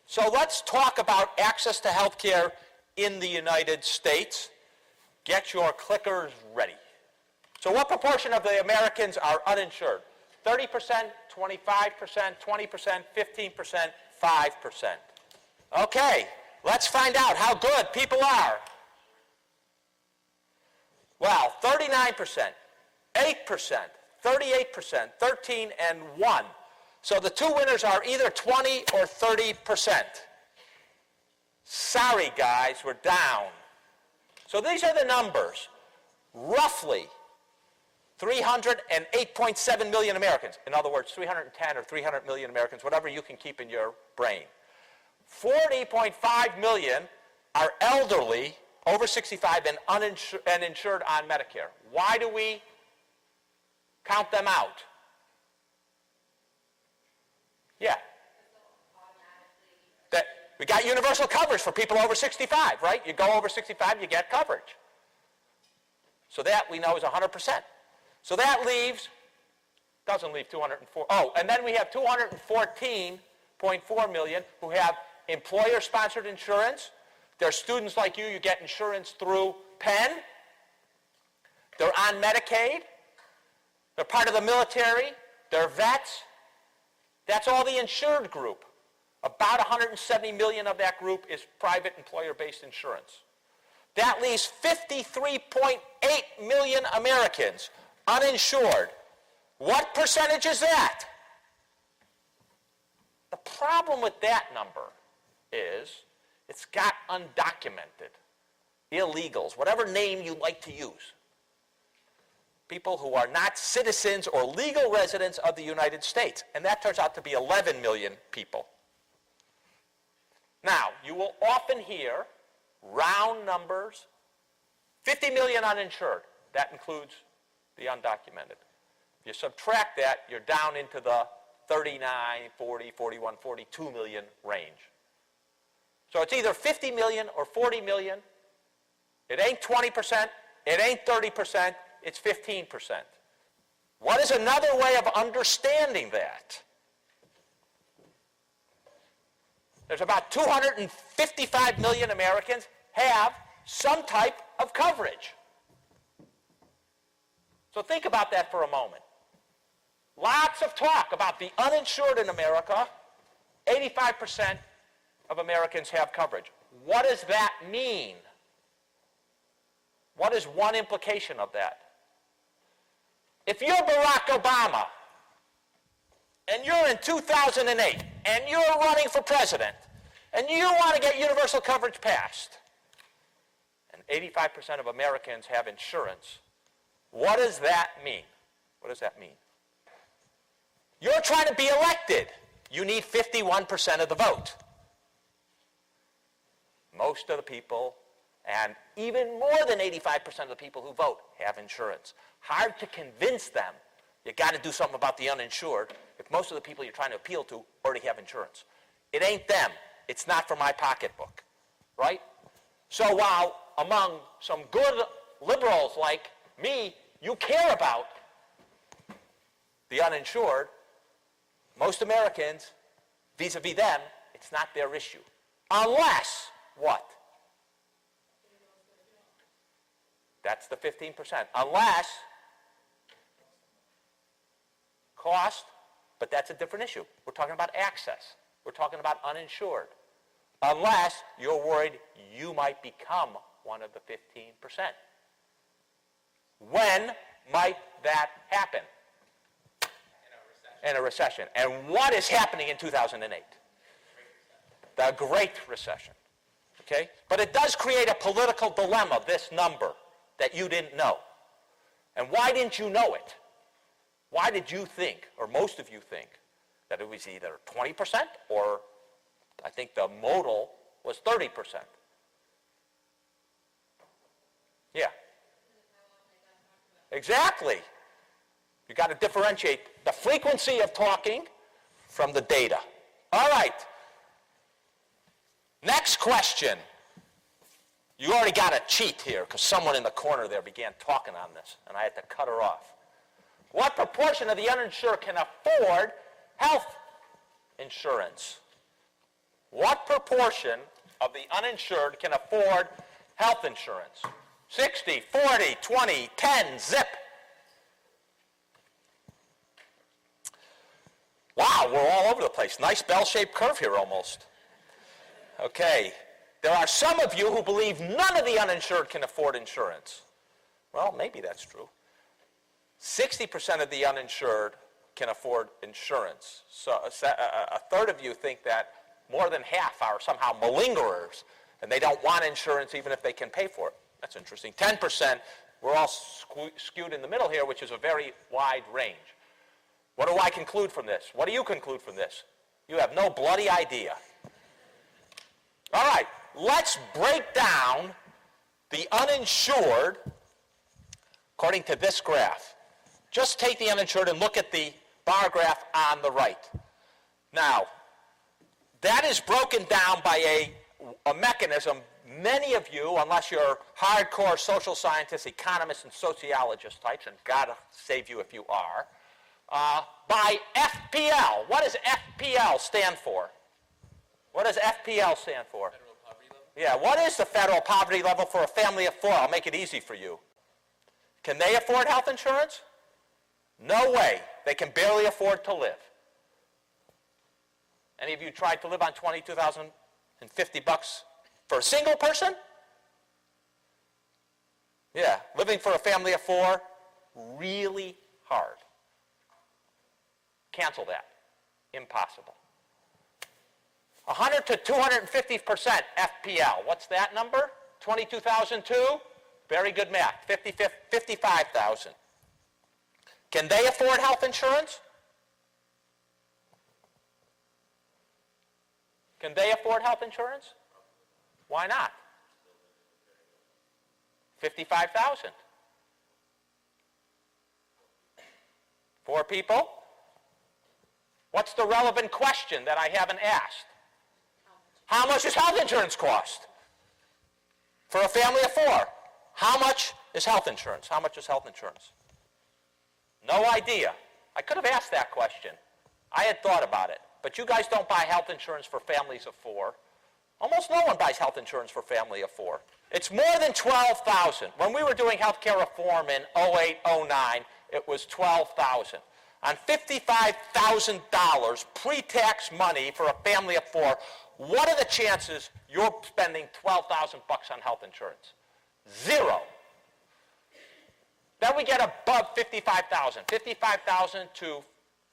So let's talk about access to health care in the United States. Get your clickers ready. So what proportion of the Americans are uninsured? 30%, 25%, 20%, 15%, 5%. Okay, let's find out how good people are. Well, 39%, 8%, 38%, 13, and 1. So the two winners are either 20 or 30%. Sorry, guys, we're down. So these are the numbers. Roughly 308.7 million Americans. In other words, 310 or 300 million Americans, whatever you can keep in your brain. 40.5 million are elderly, over 65, and insured on Medicare. Why do we count them out? Yeah. That we got universal coverage for people over 65, right? You go over 65, you get coverage. So that we know is 100%. So that leaves, doesn't leave 204. Oh, and then we have 214.4 million who have employer-sponsored insurance. They're students like you. You get insurance through Penn. They're on Medicaid. They're part of the military. They're vets. That's all the insured group. About 170 million of that group is private employer-based insurance. That leaves 53.8 million Americans uninsured. What percentage is that? The problem with that number is it's got undocumented, illegals, whatever name you like to use. People who are not citizens or legal residents of the United States. And that turns out to be 11 million people. Now, you will often hear round numbers, 50 million uninsured. That includes the undocumented. If you subtract that, you're down into the 39, 40, 41, 42 million range. So it's either 50 million or 40 million. It ain't 20%, it ain't 30%, it's 15%. What is another way of understanding that? There's about 255 million Americans have some type of coverage. So think about that for a moment. Lots of talk about the uninsured in America. 85% of Americans have coverage. What does that mean? What is one implication of that? If you're Barack Obama, and you're in 2008, and you're running for president, and you want to get universal coverage passed, and 85% of Americans have insurance, what does that mean? What does that mean? You're trying to be elected. You need 51% of the vote. Most of the people, and even more than 85% of the people who vote, have insurance. Hard to convince them you got to do something about the uninsured if most of the people you're trying to appeal to already have insurance. It ain't them. It's not for my pocketbook, right? So while among some good liberals like me, you care about the uninsured, most Americans, vis-a-vis them, it's not their issue. Unless, what? That's the 15%. Unless cost, but that's a different issue. We're talking about access. We're talking about uninsured. Unless you're worried you might become one of the 15%. When might that happen? In a recession. And what is happening in 2008? The Great Recession. Okay? But it does create a political dilemma, this number, that you didn't know. And why didn't you know it? Why did you think, or most of you think, that it was either 20% or I think the modal was 30%? Yeah. Exactly. You got to differentiate the frequency of talking from the data. All right. Next question. You already got a cheat here because someone in the corner there began talking on this, and I had to cut her off. What proportion of the uninsured can afford health insurance? What proportion of the uninsured can afford health insurance? 60, 40, 20, 10, zip. Wow, we're all over the place. Nice bell-shaped curve here almost. Okay, there are some of you who believe none of the uninsured can afford insurance. Well, maybe that's true. 60% of the uninsured can afford insurance. So a third of you think that more than half are somehow malingerers, and they don't want insurance even if they can pay for it. That's interesting. 10%, we're all skewed in the middle here, which is a very wide range. What do I conclude from this? What do you conclude from this? You have no bloody idea. All right, let's break down the uninsured according to this graph. Just take the uninsured and look at the bar graph on the right. Now, that is broken down by a mechanism many of you, unless you're hardcore social scientists, economists, and sociologist types, and God save you if you are, by FPL. What does FPL stand for? What does FPL stand for? Federal poverty level? Yeah, what is the federal poverty level for a family of four? I'll make it easy for you. Can they afford health insurance? No way. They can barely afford to live. Any of you tried to live on $22,050 for a single person? Yeah, living for a family of four, really hard. Cancel that. Impossible. 100 to 250% FPL. What's that number? 22,002? Very good math. 55,000. Can they afford health insurance? Can they afford health insurance? Why not? 55,000. 4 people? What's the relevant question that I haven't asked? How much does health insurance cost? For a family of 4, how much is health insurance? How much is health insurance? No idea. I could have asked that question. I had thought about it. But you guys don't buy health insurance for families of 4. Almost no one buys health insurance for a family of 4. It's more than 12,000. When we were doing health care reform in 08, 09, it was 12,000. On $55,000 pre-tax money for a family of 4, what are the chances you're spending $12,000 on health insurance? 0. Then we get above 55,000. 55,000 to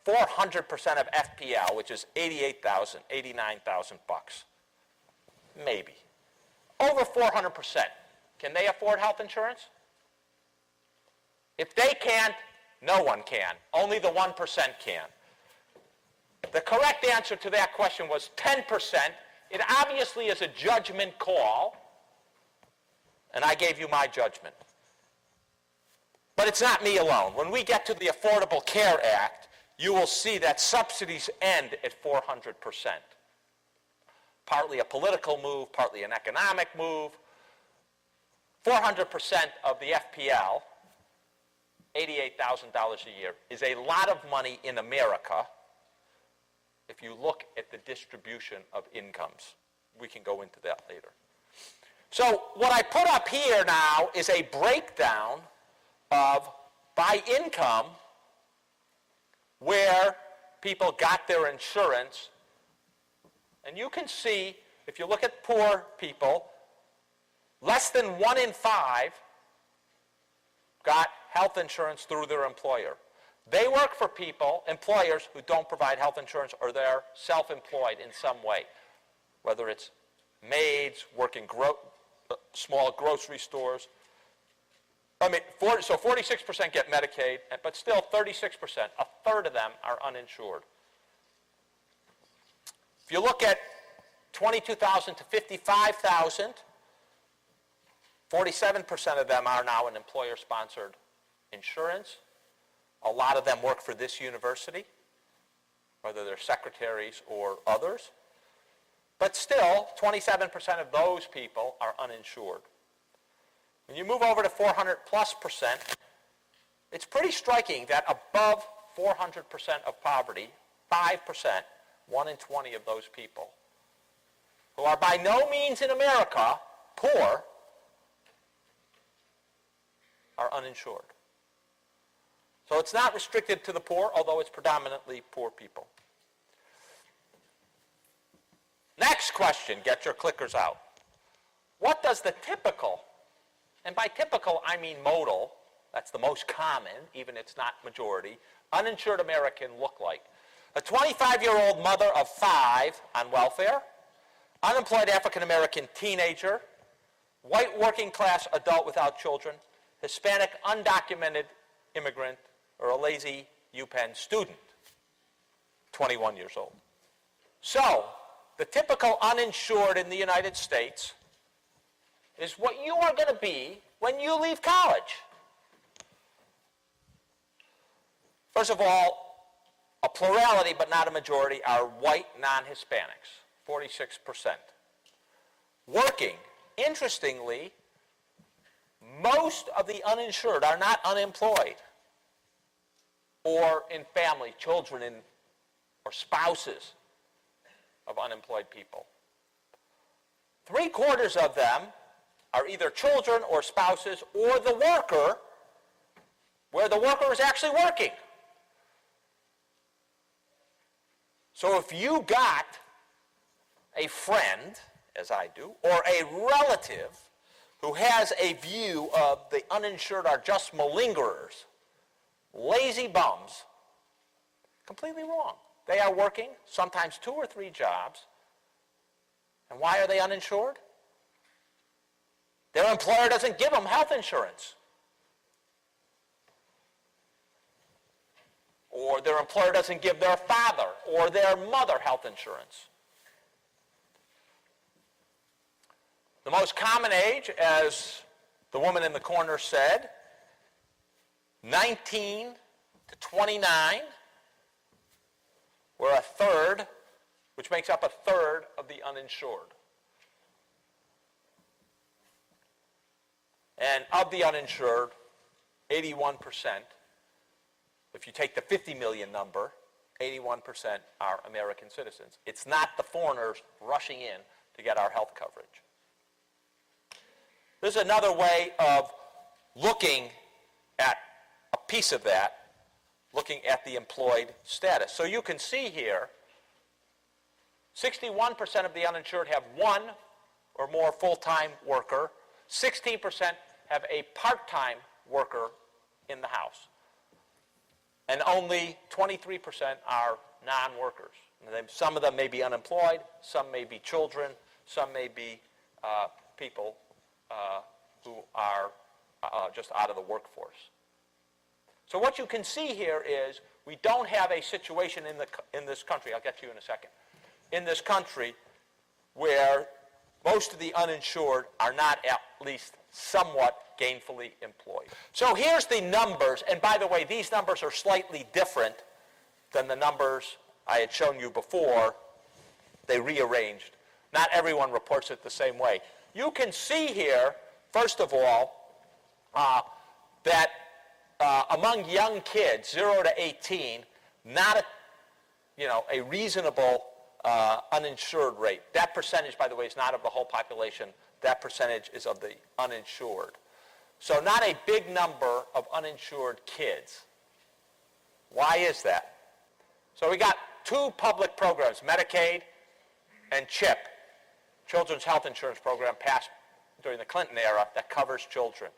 400% of FPL, which is 88,000, 89,000 bucks. Maybe. Over 400%. Can they afford health insurance? If they can't, no one can. Only the 1% can. The correct answer to that question was 10%. It obviously is a judgment call, and I gave you my judgment. But it's not me alone. When we get to the Affordable Care Act, you will see that subsidies end at 400%. Partly a political move, partly an economic move. 400% of the FPL, $88,000 a year, is a lot of money in America if you look at the distribution of incomes. We can go into that later. So what I put up here now is a breakdown of, by income, where people got their insurance. And you can see, if you look at poor people, less than 1 in 5 got health insurance through their employer. They work for people, employers, who don't provide health insurance, or they're self-employed in some way, whether it's maids, working small grocery stores. I mean, so 46% get Medicaid, but still 36%, a third of them are uninsured. If you look at 22,000 to 55,000, 47% of them are now in employer-sponsored insurance. A lot of them work for this university, whether they're secretaries or others. But still, 27% of those people are uninsured. When you move over to 400+%, it's pretty striking that above 400% of poverty, 5%, 1 in 20 of those people who who are by no means in America poor are uninsured. So it's not restricted to the poor, although it's predominantly poor people. Next question, get your clickers out. What does the typical, and by typical I mean modal, that's the most common, even it's not majority, uninsured American look like? A 25-year-old mother of 5 on welfare, unemployed African-American teenager, white working-class adult without children, Hispanic undocumented immigrant, or a lazy UPenn student, 21 years old. So, the typical uninsured in the United States is what you are going to be when you leave college. First of all, a plurality, but not a majority, are white non-Hispanics, 46%. Working, interestingly, most of the uninsured are not unemployed or in family, children, or spouses of unemployed people. 3/4 of them are either children or spouses or the worker, where the worker is actually working. So if you got a friend, as I do, or a relative who has a view of the uninsured are just malingerers, lazy bums, completely wrong. They are working, sometimes 2 or 3 jobs. And why are they uninsured? Their employer doesn't give them health insurance. Or their employer doesn't give their father or their mother health insurance. The most common age, as the woman in the corner said, 19 to 29, where a third, which makes up a third of the uninsured. And of the uninsured, 81%, if you take the 50 million number, 81% are American citizens. It's not the foreigners rushing in to get our health coverage. This is another way of looking at a piece of that, looking at the employed status. So you can see here, 61% of the uninsured have 1 or more full-time worker. 16% have a part-time worker in the house. And only 23% are non-workers. Some of them may be unemployed, some may be children, some may be people who are just out of the workforce. So what you can see here is we don't have a situation in this country, I'll get to you in a second, in this country where most of the uninsured are not at least somewhat gainfully employed. So here's the numbers, and by the way, these numbers are slightly different than the numbers I had shown you before. They rearranged. Not everyone reports it the same way. You can see here, first of all, that among young kids, 0 to 18, not a reasonable uninsured rate. That percentage, by the way, is not of the whole population. That percentage is of the uninsured. So not a big number of uninsured kids. Why is that? So we got 2 public programs, Medicaid and CHIP, Children's Health Insurance Program, passed during the Clinton era that covers children.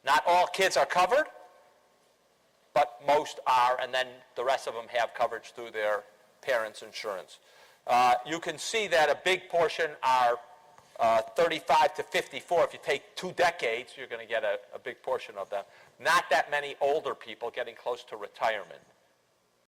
Not all kids are covered, but most are, and then the rest of them have coverage through their parents' insurance. You can see that a big portion are 35 to 54. If you take 2 decades, you're going to get a big portion of them. Not that many older people getting close to retirement.